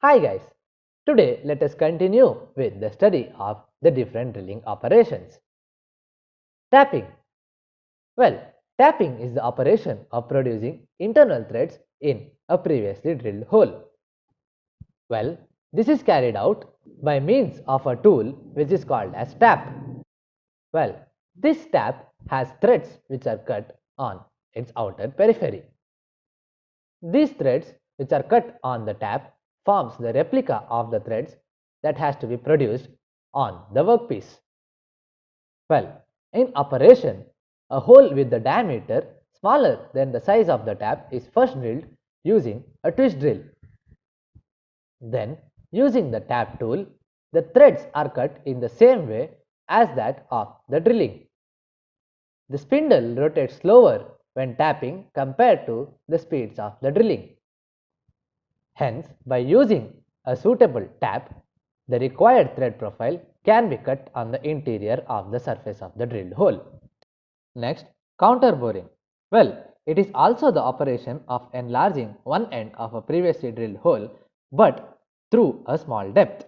Hi guys, today let us continue with the study of the different drilling operations. Tapping. Well, tapping is the operation of producing internal threads in a previously drilled hole. Well, this is carried out by means of a tool which is called as tap. Well, this tap has threads which are cut on its outer periphery. These threads which are cut on the tap forms the replica of the threads that has to be produced on the workpiece. Well, in operation, a hole with the diameter smaller than the size of the tap is first drilled using a twist drill. Then, using the tap tool, the threads are cut in the same way as that of the drilling. The spindle rotates slower when tapping compared to the speeds of the drilling. Hence, by using a suitable tap, the required thread profile can be cut on the interior of the surface of the drilled hole. Next, counter boring. Well, it is also the operation of enlarging one end of a previously drilled hole but through a small depth.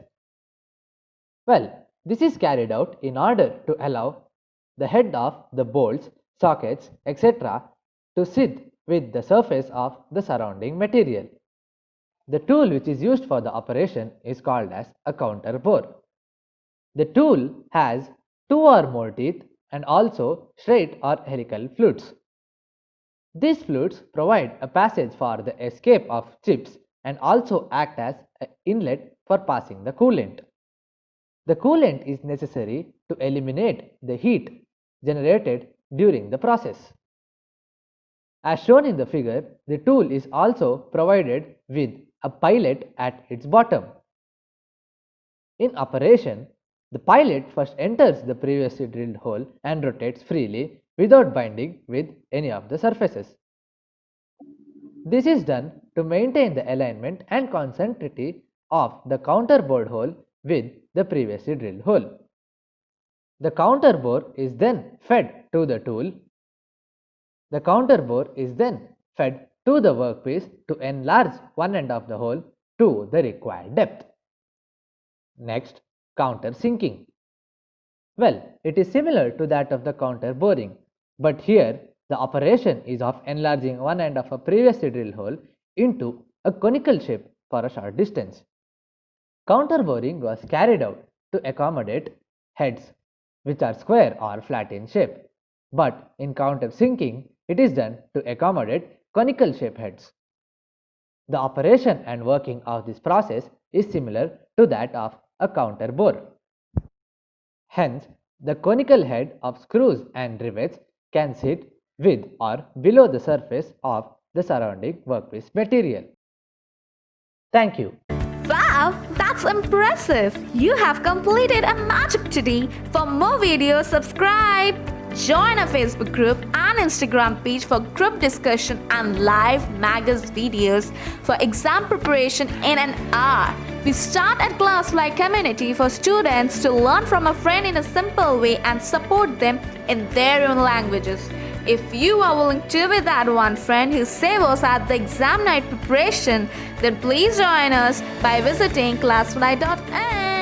Well, this is carried out in order to allow the head of the bolts, sockets, etc. to sit with the surface of the surrounding material. The tool which is used for the operation is called as a counter bore. The tool has two or more teeth and also straight or helical flutes. These flutes provide a passage for the escape of chips and also act as an inlet for passing the coolant. The coolant is necessary to eliminate the heat generated during the process. As shown in the figure, the tool is also provided with a pilot at its bottom. In operation, the pilot first enters the previously drilled hole and rotates freely without binding with any of the surfaces. This is done to maintain the alignment and concentricity of the counter bored hole with the previously drilled hole. The counter bore is then fed to the tool. The counter bore is then fed to the workpiece to enlarge one end of the hole to the required depth. Next, counter sinking. Well, it is similar to that of the counter boring, but here the operation is of enlarging one end of a previously drilled hole into a conical shape for a short distance. Counter boring was carried out to accommodate heads which are square or flat in shape, but in counter sinking it is done to accommodate conical shape heads. The operation and working of this process is similar to that of a counter bore. Hence, the conical head of screws and rivets can sit with or below the surface of the surrounding workpiece material. Thank you. Wow, that's impressive! You have completed a magic today. For more videos, subscribe. Join our Facebook group and Instagram page for group discussion and live Magus videos for exam preparation in an hour. We start at class-like community for students to learn from a friend in a simple way and support them in their own languages. If you are willing to be that one friend who saves us at the exam night preparation, then please join us by visiting classfly.in.